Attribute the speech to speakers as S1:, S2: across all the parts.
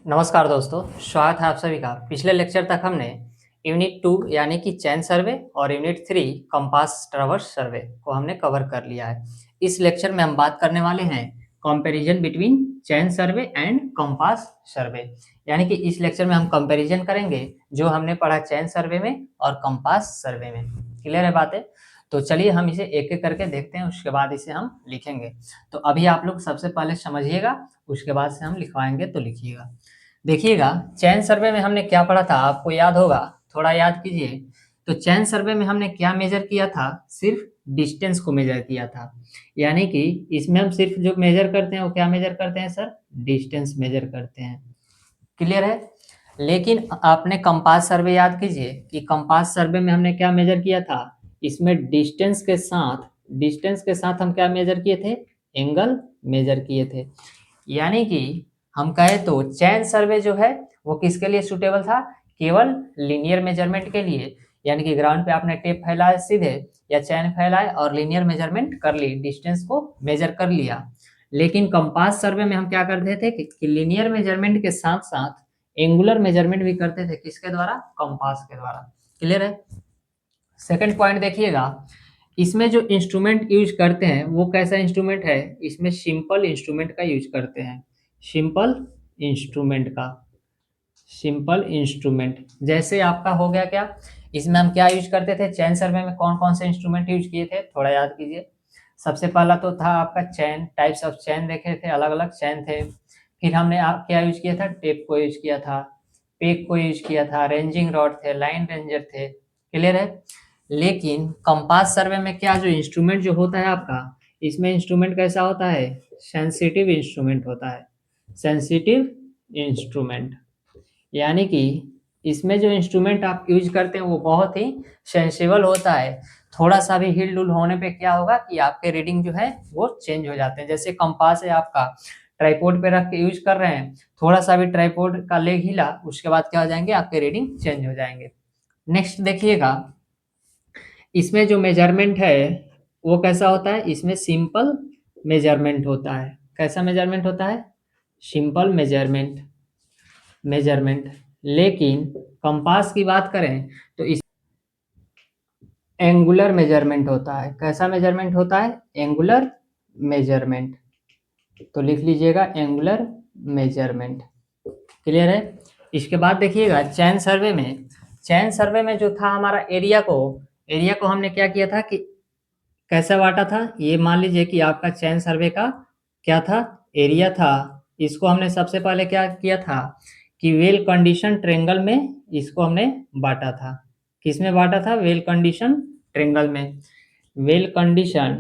S1: नमस्कार दोस्तों, स्वागत है आप सभी का। पिछले लेक्चर तक हमने यूनिट 2 यानी कि चैन सर्वे और यूनिट 3 कंपास ट्रावर्स सर्वे को हमने कवर कर लिया है। इस लेक्चर में हम बात करने वाले हैं comparison between chain survey and compass सर्वे, यानी कि इस लेक्चर में हम कंपैरिजन करेंगे जो हमने पढ़ा चैन सर्वे में और कंपास सर्वे में। क्लियर है बातें? तो चलिए हम इसे एक एक करके देखते हैं, उसके बाद इसे हम लिखेंगे। तो अभी आप लोग सबसे पहले समझिएगा, उसके बाद से हम लिखवाएंगे, तो लिखिएगा। देखिएगा, चैन सर्वे में हमने क्या पढ़ा था, आपको याद होगा, थोड़ा याद कीजिए। तो चैन सर्वे में हमने क्या मेजर किया था, सिर्फ डिस्टेंस को मेजर किया था। यानी कि इसमें हम सिर्फ जो मेजर करते हैं वो क्या मेजर करते हैं सर, डिस्टेंस मेजर करते हैं। क्लियर है? लेकिन आपने कंपास सर्वे याद कीजिए कि कंपास सर्वे में हमने क्या मेजर किया था, इसमें डिस्टेंस के साथ हम क्या मेजर किए थे, एंगल मेजर किए थे। यानी कि हम कहे तो चैन सर्वे जो है वो किसके लिए सुटेबल था, केवल लीनियर मेजरमेंट के लिए। यानी कि ग्राउंड पे आपने टेप फैलाया सीधे या चैन फैलाए और लीनियर मेजरमेंट कर ली, डिस्टेंस को मेजर कर लिया। लेकिन कंपास सर्वे में हम क्या करते थे कि लीनियर मेजरमेंट के साथ साथ एंगुलर मेजरमेंट भी करते थे। किसके द्वारा? कंपास के द्वारा। क्लियर है? सेकंड पॉइंट देखिएगा, इसमें जो इंस्ट्रूमेंट यूज करते हैं वो कैसा इंस्ट्रूमेंट है, इसमें सिंपल इंस्ट्रूमेंट का यूज करते हैं। सिंपल इंस्ट्रूमेंट जैसे आपका हो गया क्या, इसमें हम क्या यूज करते थे, चैन सर्वे में कौन कौन से इंस्ट्रूमेंट यूज किए थे, थोड़ा याद कीजिए। सबसे पहला तो था आपका चैन, टाइप्स ऑफ चैन देखे थे, अलग अलग चैन थे। फिर हमने आप क्या यूज किया था, टेप को यूज किया था, पेग को यूज किया था, रेंजिंग रॉड थे, लाइन रेंजर थे। क्लियर है? लेकिन कंपास सर्वे में क्या जो इंस्ट्रूमेंट जो होता है आपका, इसमें इंस्ट्रूमेंट कैसा होता है, सेंसिटिव इंस्ट्रूमेंट होता है। सेंसिटिव इंस्ट्रूमेंट यानी कि इसमें जो इंस्ट्रूमेंट आप यूज करते हैं वो बहुत ही सेंसिबल होता है। थोड़ा सा भी हिल डुल होने पे क्या होगा कि आपके रीडिंग जो है वो चेंज हो जाते हैं। जैसे कंपास है आपका, ट्राइपॉड पे रख के यूज कर रहे हैं, थोड़ा सा भी ट्राइपॉड का लेग हिला, उसके बाद क्या हो जाएंगे, आपके रीडिंग चेंज हो जाएंगे। नेक्स्ट देखिएगा, इसमें जो मेजरमेंट है वो कैसा होता है, इसमें सिंपल मेजरमेंट होता है। कैसा मेजरमेंट होता है, सिंपल मेजरमेंट। लेकिन कंपास की बात करें तो इस एंगुलर मेजरमेंट होता है। कैसा मेजरमेंट होता है, एंगुलर मेजरमेंट। तो लिख लीजिएगा एंगुलर मेजरमेंट। क्लियर है? इसके बाद देखिएगा चैन सर्वे में जो था हमारा एरिया को हमने क्या किया था कि कैसे बांटा था, ये मान लीजिए कि आपका चैन सर्वे का क्या था, एरिया था। इसको हमने सबसे पहले क्या किया था कि वेल कंडीशन ट्रेंगल में इसको हमने बांटा था। किस में बांटा था, वेल कंडीशन ट्रेंगल में। वेल कंडीशन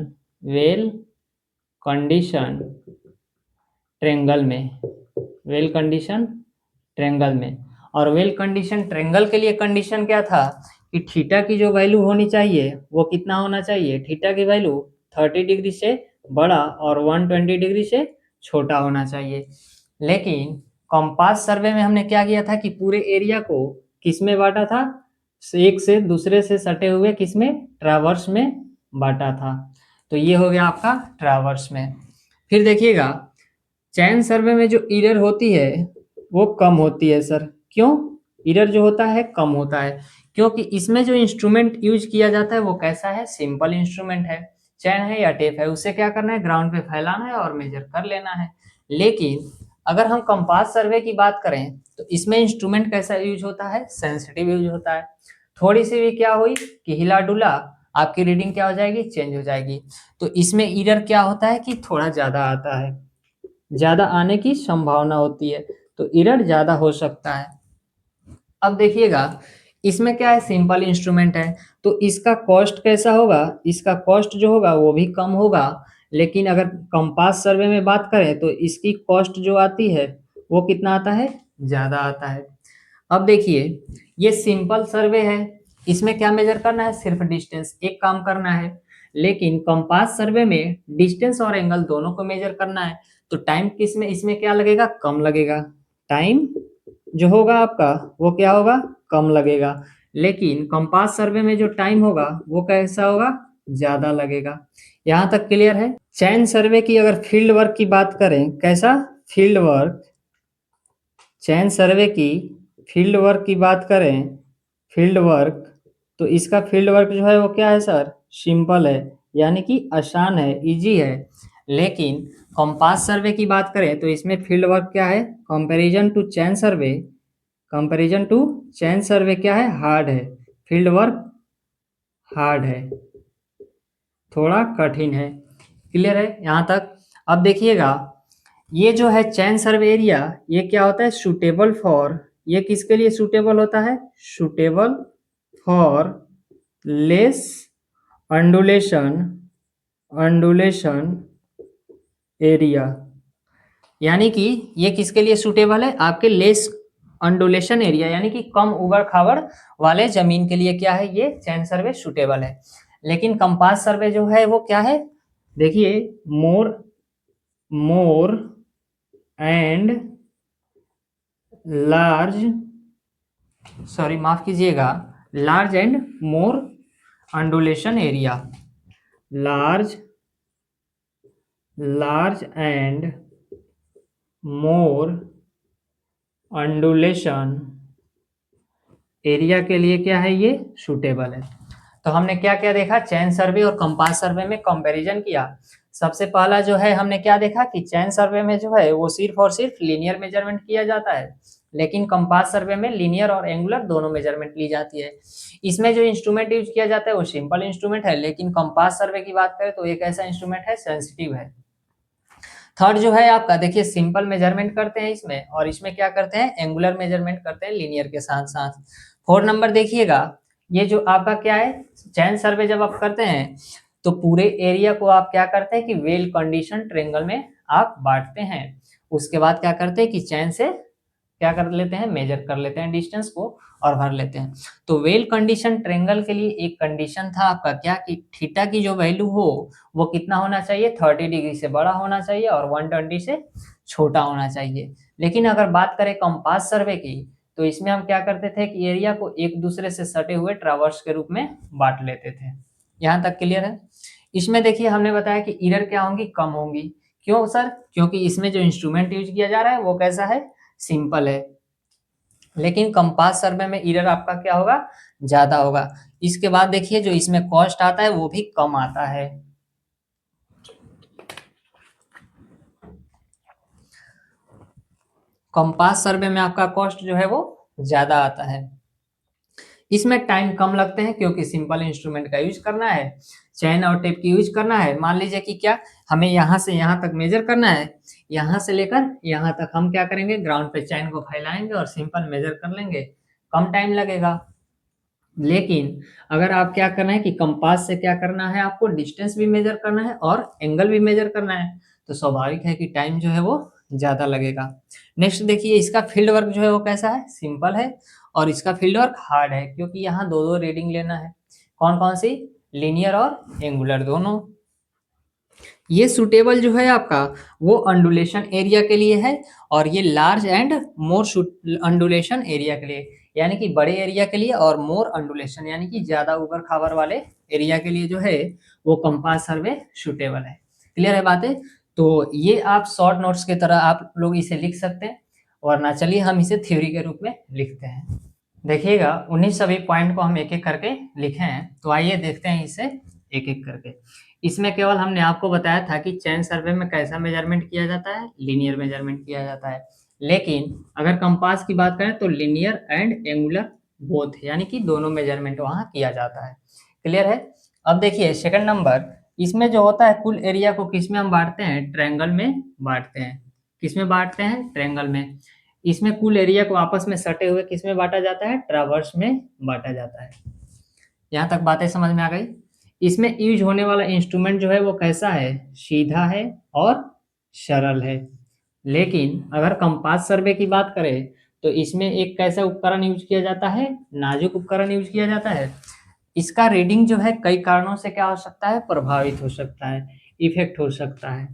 S1: ट्रेंगल में वेल कंडीशन ट्रेंगल में। और वेल कंडीशन ट्रेंगल के लिए कंडीशन क्या था कि थीटा की जो वैल्यू होनी चाहिए वो कितना होना चाहिए, थीटा की वैल्यू 30 डिग्री से बड़ा और 120 डिग्री से छोटा होना चाहिए। लेकिन कंपास सर्वे में हमने क्या किया था कि पूरे एरिया को किस में बांटा था, एक से दूसरे से सटे हुए किस में, ट्रावर्स में बांटा था। तो ये हो गया आपका ट्रावर्स में। फिर देखिएगा, चैन सर्वे में जो एरर होती है वो कम होती है सर। क्यों एरर जो होता है कम होता है, क्योंकि इसमें जो इंस्ट्रूमेंट यूज किया जाता है वो कैसा है, सिंपल इंस्ट्रूमेंट है। चैन है या टेप है, उसे क्या करना है, ग्राउंड पे फैलाना है और मेजर कर लेना है। लेकिन अगर हम कंपास सर्वे की बात करें तो इसमें इंस्ट्रूमेंट कैसा यूज होता है, सेंसिटिव यूज होता है। थोड़ी सी भी क्या हुई कि हिला डुला, आपकी रीडिंग क्या हो जाएगी, चेंज हो जाएगी। तो इसमें एरर क्या होता है कि थोड़ा ज्यादा आता है, ज्यादा आने की संभावना होती है, तो एरर ज्यादा हो सकता है। अब देखिएगा, इसमें क्या है, सिंपल इंस्ट्रूमेंट है तो इसका कॉस्ट कैसा होगा, इसका कॉस्ट जो होगा वो भी कम होगा। लेकिन अगर कंपास सर्वे में बात करें तो इसकी कॉस्ट जो आती है वो कितना आता है, ज्यादा आता है। अब देखिए, ये सिंपल सर्वे है, इसमें क्या मेजर करना है, सिर्फ डिस्टेंस, एक काम करना है। लेकिन कंपास सर्वे में डिस्टेंस और एंगल दोनों को मेजर करना है। तो टाइम किस में, इसमें क्या लगेगा, कम लगेगा। टाइम जो होगा आपका वो क्या होगा, कम लगेगा। लेकिन कंपास सर्वे में जो टाइम होगा वो कैसा होगा, ज्यादा लगेगा। यहाँ तक क्लियर है? चैन सर्वे की अगर फील्ड वर्क की बात करें, कैसा फील्ड वर्क, चयन सर्वे की फील्ड वर्क की बात करें, फील्ड वर्क, तो इसका फील्ड वर्क जो है वो क्या है सर? सिंपल है, यानी कि आसान है, इजी है। लेकिन कंपास सर्वे की बात करें तो इसमें फील्ड वर्क क्या है? कंपैरिजन टू चयन सर्वे, कंपैरिजन टू चयन सर्वे क्या है? हार्ड है, फील्ड वर्क हार्ड है, थोड़ा कठिन है। क्लियर है यहाँ तक? अब देखिएगा, ये जो है चयन सर्वे एरिया, ये क्या होता है? सूटेबल फॉर, ये किसके लिए सूटेबल होता है? Suitable for less undulation, undulation area, यानी कि ये किसके लिए सूटेबल है? आपके लेस अंडुलेशन एरिया, यानी कि कम उबड़ खाबड़ वाले जमीन के लिए क्या है? ये चयन सर्वे सूटेबल है। लेकिन कंपास सर्वे जो है वो क्या है? देखिए, मोर मोर एंड लार्ज, सॉरी माफ कीजिएगा, large and more undulation area, large and more undulation area के लिए क्या है? ये सूटेबल है। तो हमने क्या क्या देखा? चयन सर्वे और कंपास सर्वे में कंपैरिजन किया। सबसे पहला जो है हमने क्या देखा कि चयन सर्वे में जो है वो सिर्फ और सिर्फ लीनियर मेजरमेंट किया जाता है, लेकिन कंपास सर्वे में लीनियर और एंगुलर दोनों मेजरमेंट ली जाती है। इसमें जो इंस्ट्रूमेंट यूज किया जाता है वो सिंपल इंस्ट्रूमेंट है, लेकिन कंपास सर्वे की बात करें तो एक ऐसा इंस्ट्रूमेंट है सेंसिटिव है। थर्ड जो है आपका, देखिए सिंपल मेजरमेंट करते हैं इसमें, और इसमें क्या करते हैं? एंगुलर मेजरमेंट करते हैं लीनियर के साथ साथ। फोर्थ नंबर देखिएगा, ये जो आपका क्या है? चयन सर्वे जब आप करते हैं तो पूरे एरिया को आप क्या करते हैं कि वेल कंडीशन ट्रायंगल में आप बांटते हैं। उसके बाद क्या करते हैं कि चयन से क्या कर लेते हैं? मेजर कर लेते हैं डिस्टेंस को और भर लेते हैं। तो वेल कंडीशन ट्रायंगल के लिए एक कंडीशन था आपका क्या कि थीटा की जो वैल्यू हो वो कितना होना चाहिए? 30 डिग्री से बड़ा होना चाहिए और 120 से छोटा होना चाहिए। लेकिन अगर बात करें कंपास सर्वे की, तो इसमें हम क्या करते थे कि एरिया को एक दूसरे से सटे हुए ट्रावर्स के रूप में बांट लेते थे। यहाँ तक क्लियर है? इसमें देखिए हमने बताया कि एरर क्या होंगी? कम होंगी। क्यों सर? क्योंकि इसमें जो इंस्ट्रूमेंट यूज किया जा रहा है वो कैसा है? सिंपल है। लेकिन कंपास सर्वे में एरर आपका क्या होगा? ज्यादा होगा। इसके बाद देखिए जो इसमें कॉस्ट आता है वो भी कम आता है। कंपास सर्वे में आपका कॉस्ट जो है वो ज्यादा आता है। इसमें टाइम कम लगते हैं क्योंकि सिंपल इंस्ट्रूमेंट का यूज करना है, चैन और टेप की यूज करना है। मान लीजिए कि क्या हमें यहाँ से यहाँ तक मेजर करना है, यहाँ से लेकर यहाँ तक हम क्या करेंगे? ग्राउंड पे चैन को फैलाएंगे और सिंपल मेजर कर लेंगे, कम टाइम लगेगा। लेकिन अगर आप क्या करना है कि कंपास से क्या करना है? आपको डिस्टेंस भी मेजर करना है और एंगल भी मेजर करना है, तो स्वाभाविक है कि टाइम जो है वो ज्यादा लगेगा। नेक्स्ट देखिए, इसका फील्ड वर्क जो है वो कैसा है? सिंपल है। और इसका फील्ड वर्क हार्ड है क्योंकि यहाँ दो दो रीडिंग लेना है। कौन कौन सी? लीनियर और एंगुलर दोनों। ये सुटेबल जो है आपका वो अंडुलेशन एरिया के लिए है, और ये large and more undulation area के लिए, यानी कि बड़े एरिया के लिए, और मोर अंडुलेशन यानी कि ज्यादा उबड़ खाबड़ वाले एरिया के लिए जो है वो कंपास सर्वे सुटेबल है। क्लियर है बातें? तो ये आप शॉर्ट नोट्स की तरह आप लोग इसे लिख सकते हैं, वरना चलिए हम इसे थ्योरी के रूप में लिखते हैं। देखिएगा, उन्हीं सभी पॉइंट को हम एक एक करके लिखे हैं, तो आइए देखते हैं इसे एक एक करके। इसमें केवल हमने आपको बताया था कि चैन सर्वे में कैसा मेजरमेंट किया जाता है? लीनियर मेजरमेंट किया जाता है। लेकिन अगर कंपास की बात करें तो लीनियर एंड एंगुलर बोथ, यानी कि दोनों मेजरमेंट वहां किया जाता है। क्लियर है? अब देखिए सेकंड नंबर, इसमें जो होता है कुल एरिया को किस में हम बांटते हैं? ट्रायंगल में बांटते हैं। किस में बांटते हैं? ट्रायंगल में। इसमें कुल एरिया को आपस में सटे हुए किस में बांटा जाता है? ट्रावर्स में बांटा जाता है। यहाँ तक बातें समझ में आ गई? इसमें यूज होने वाला इंस्ट्रूमेंट जो है वो कैसा है? सीधा है और सरल है। लेकिन अगर कंपास सर्वे की बात करें तो इसमें एक कैसा उपकरण यूज किया जाता है? नाजुक उपकरण यूज किया जाता है। इसका रीडिंग जो है कई कारणों से क्या हो सकता है? प्रभावित हो सकता है, इफेक्ट हो सकता है।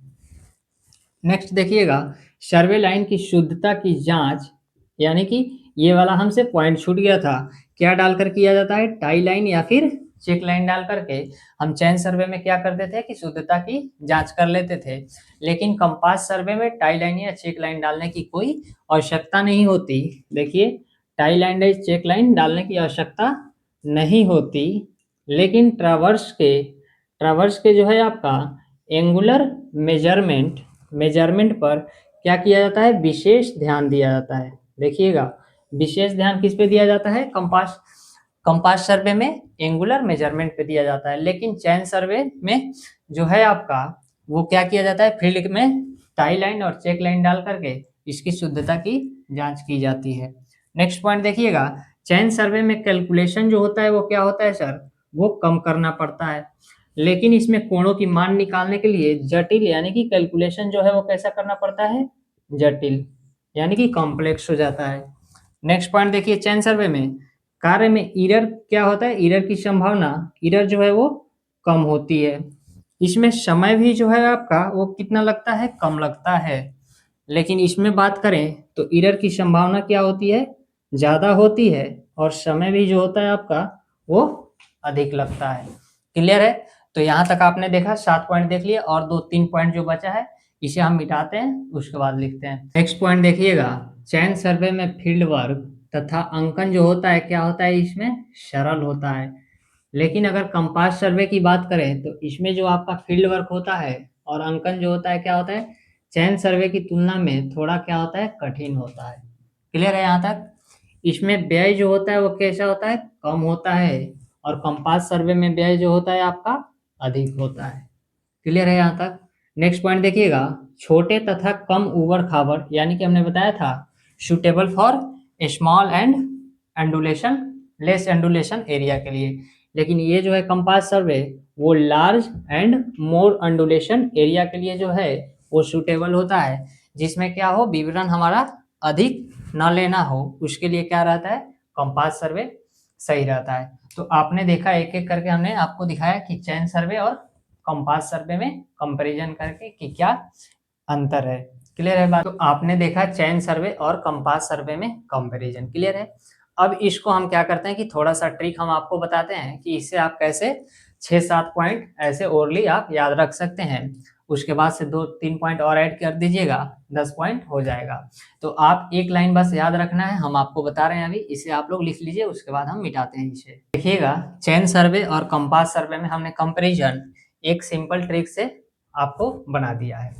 S1: नेक्स्ट देखिएगा, सर्वे लाइन की शुद्धता की जांच, यानी कि ये वाला हमसे पॉइंट छूट गया था, क्या डालकर किया जाता है? टाई लाइन या फिर चेक लाइन डाल करके हम चैन सर्वे में क्या करते थे कि शुद्धता की जांच कर लेते थे, लेकिन कंपास सर्वे में टाई लाइन या चेक लाइन डालने की कोई आवश्यकता नहीं होती। देखिए, टाई लाइन या चेक लाइन डालने की आवश्यकता नहीं होती, लेकिन ट्रावर्स के जो है आपका एंगुलर मेजरमेंट पर क्या किया जाता है, विशेष ध्यान दिया जाता है। देखिएगा, विशेष ध्यान किस पे दिया जाता है, कंपास सर्वे में एंगुलर मेजरमेंट पे दिया जाता है, लेकिन चैन सर्वे में जो है आपका वो क्या किया जाता है, फील्ड में टाई लाइन और चेक लाइन डाल करके इसकी शुद्धता की जांच की जाती है। नेक्स्ट पॉइंट देखिएगा, चैन सर्वे में कैलकुलेशन जो होता है वो क्या होता है सर, वो कम करना पड़ता है, लेकिन इसमें कोणों की मान निकालने के लिए जटिल यानी कि कैलकुलेशन जो है वो कैसा करना पड़ता है, जटिल यानी कि कॉम्प्लेक्स हो जाता है। नेक्स्ट पॉइंट देखिए, चैन सर्वे में कार्य में एरर क्या होता है, एरर की संभावना, एरर जो है वो कम होती है। इसमें समय भी जो है आपका वो कितना लगता है, कम लगता है, लेकिन इसमें बात करें तो एरर की संभावना क्या होती है, ज़्यादा होती है, और समय भी जो होता है आपका वो अधिक लगता है। क्लियर है? तो यहाँ तक आपने देखा, 7 पॉइंट देख लिए, और 2-3 पॉइंट जो बचा है इसे हम मिटाते हैं, उसके बाद लिखते हैं। नेक्स्ट पॉइंट देखिएगा, चैन सर्वे में फील्ड वर्क तथा अंकन जो होता है क्या होता है, इसमें सरल होता है, लेकिन अगर कंपास सर्वे की बात करें तो इसमें जो आपका फील्ड वर्क होता है और अंकन जो होता है क्या होता है, चैन सर्वे की तुलना में थोड़ा क्या होता है, कठिन होता है। क्लियर है यहाँ तक? इसमें व्यय जो होता है वो कैसा होता है, कम होता है, और कंपास सर्वे में व्यय जो होता है आपका अधिक होता है। क्लियर है यहाँ तक? नेक्स्ट पॉइंट देखिएगा, छोटे तथा कम उबड़ खाबड़ यानी कि हमने बताया था suitable for small and undulation less undulation area के लिए, लेकिन ये जो है कंपास सर्वे वो large and more undulation area के लिए जो है वो सुटेबल होता है, जिसमें क्या हो, विवरण हमारा अधिक न लेना हो, उसके लिए क्या रहता है, कंपास सर्वे सही रहता है। तो आपने देखा, एक एक करके हमने आपको दिखाया कि चैन सर्वे और कंपास सर्वे में कंपैरिजन करके कि क्या अंतर है। क्लियर है बात? तो आपने देखा चैन सर्वे और कंपास सर्वे में कंपैरिजन। क्लियर है? अब इसको हम क्या करते हैं कि थोड़ा सा ट्रिक हम आपको बताते हैं कि इससे आप कैसे 6-7 पॉइंट ऐसे ओरली आप याद रख सकते हैं, उसके बाद से 2-3 पॉइंट और ऐड कर दीजिएगा, 10 पॉइंट हो जाएगा। तो आप एक लाइन बस याद रखना है, हम आपको बता रहे हैं अभी, इसे आप लोग लिख लीजिए, उसके बाद हम मिटाते हैं इसे। देखिएगा, चैन सर्वे और कंपास सर्वे में हमने कंपैरिजन एक सिंपल ट्रिक से आपको बना दिया है।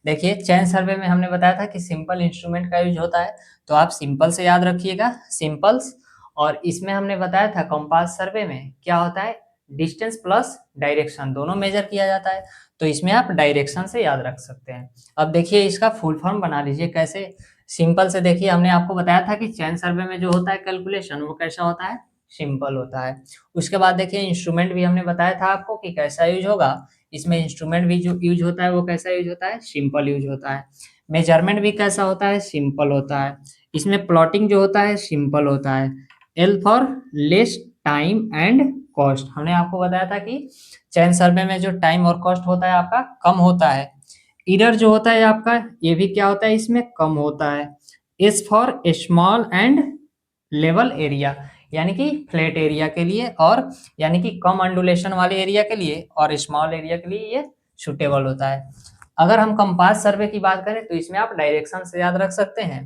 S1: देखिए, चैन सर्वे में हमने बताया था कि सिंपल इंस्ट्रूमेंट का यूज होता है, तो आप सिंपल से याद रखिएगा, सिंपल्स। और इसमें हमने बताया था कंपास सर्वे में क्या होता है, डिस्टेंस प्लस डायरेक्शन दोनों मेजर किया जाता है, तो इसमें आप डायरेक्शन से याद रख सकते हैं। अब देखिए, इसका फुल फॉर्म बना लीजिए कैसे, सिंपल से। देखिए, हमने आपको बताया था कि चैन सर्वे में जो होता है कैलकुलेशन वो कैसा होता है, सिंपल होता है। उसके बाद देखिए, इंस्ट्रूमेंट भी हमने बताया था आपको कि कैसा यूज होगा, इसमें इंस्ट्रूमेंट भी जो यूज होता है वो कैसा यूज होता है, सिंपल यूज होता है। मेजरमेंट भी कैसा होता है, सिंपल होता है। इसमें प्लॉटिंग जो होता है सिंपल होता है। L for less time and cost, हमने आपको बताया था कि चैन सर्वे में जो टाइम और कॉस्ट होता है आपका कम होता है। एरर जो होता है आपका ये भी क्या होता है, इसमें कम होता है। S for small and level area, यानी कि फ्लैट एरिया के लिए, और यानी कि कम अंडुलेशन वाले एरिया के लिए, और स्मॉल एरिया के लिए ये सुटेबल होता है। अगर हम कंपास सर्वे की बात करें तो इसमें आप डायरेक्शन से याद रख सकते हैं।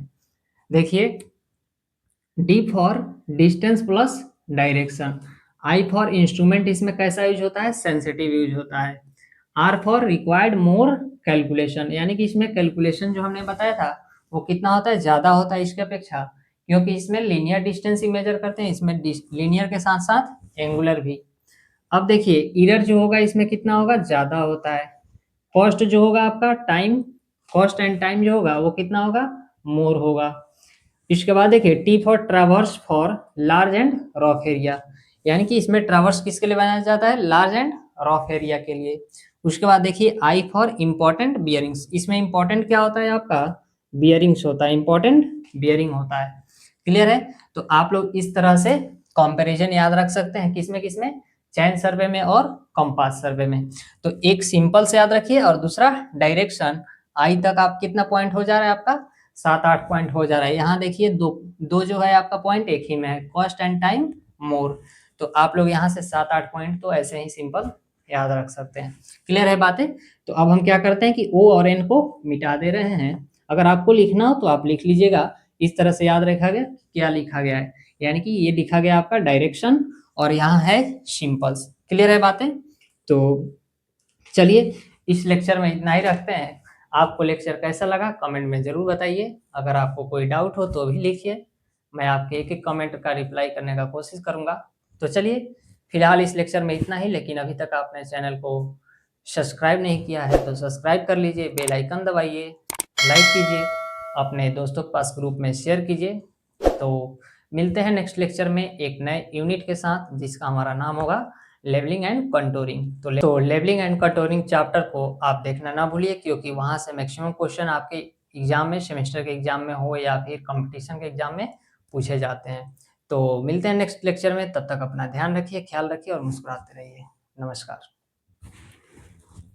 S1: देखिए, D for distance plus direction, I for instrument, इसमें कैसा यूज होता है, सेंसिटिव यूज होता है। R for required more calculation, यानी कि इसमें कैलकुलेशन जो हमने बताया था वो कितना होता है, ज्यादा होता है इसके अपेक्षा, क्योंकि इसमें लीनियर डिस्टेंस ही मेजर करते हैं, इसमें लीनियर के साथ साथ एंगुलर भी। अब देखिए, एरर जो होगा इसमें कितना होगा, ज्यादा होता है। कॉस्ट जो होगा आपका टाइम, कॉस्ट एंड टाइम जो होगा वो कितना होगा, मोर होगा। इसके बाद देखिए, T for traverse for large and rough area, यानी कि इसमें ट्रावर्स किसके लिए बनाया जाता है, लार्ज एंड रफ एरिया के लिए। उसके बाद देखिए, आई फॉर इंपॉर्टेंट बियरिंग्स, इसमें इंपॉर्टेंट क्या होता है आपका, बियरिंग्स होता है, इंपॉर्टेंट बियरिंग होता है। क्लियर है? तो आप लोग इस तरह से कंपैरिजन याद रख सकते हैं, किसमें किसमें, चैन सर्वे में और कंपास सर्वे में। तो एक सिंपल से याद रखिए, और दूसरा डायरेक्शन। आई तक आप कितना पॉइंट हो जा रहा है आपका, 7-8 पॉइंट हो जा रहा है। यहाँ देखिए, दो दो जो है आपका पॉइंट एक ही में है, कॉस्ट एंड टाइम मोर। तो आप लोग यहाँ से 7-8 पॉइंट तो ऐसे ही सिंपल याद रख सकते हैं। क्लियर है बातें? तो अब हम क्या करते हैं कि ओ और एन को मिटा दे रहे हैं। अगर आपको लिखना हो तो आप लिख लीजिएगा। इस तरह से याद रखा गया, क्या लिखा गया है, यानी कि ये लिखा गया आपका डायरेक्शन और यहाँ है सिंपल्स। क्लियर है बातें? तो चलिए इस लेक्चर में इतना ही रखते हैं। आपको लेक्चर कैसा लगा कमेंट में ज़रूर बताइए। अगर आपको कोई डाउट हो तो भी लिखिए, मैं आपके एक-एक कमेंट का रिप्लाई करने का कोशिश करूँगा। तो चलिए फिलहाल इस लेक्चर में इतना ही, लेकिन अभी तक आपने चैनल को सब्सक्राइब नहीं किया है तो सब्सक्राइब कर लीजिए, बेल आइकन दबाइए, लाइक कीजिए, अपने दोस्तों के पास ग्रुप में शेयर कीजिए। तो मिलते हैं नेक्स्ट लेक्चर में एक नए यूनिट के साथ जिसका हमारा नाम होगा लेवलिंग एंड कंटूरिंग। तो लेवलिंग एंड कंटूरिंग चैप्टर को आप देखना ना भूलिए, क्योंकि वहाँ से मैक्सिमम क्वेश्चन आपके एग्जाम में, सेमेस्टर के एग्जाम में हो या फिर कंपटीशन के एग्जाम में पूछे जाते हैं। तो मिलते हैं नेक्स्ट लेक्चर में, तब तक अपना ध्यान रखिए, ख्याल रखिए और मुस्कुराते रहिए। नमस्कार।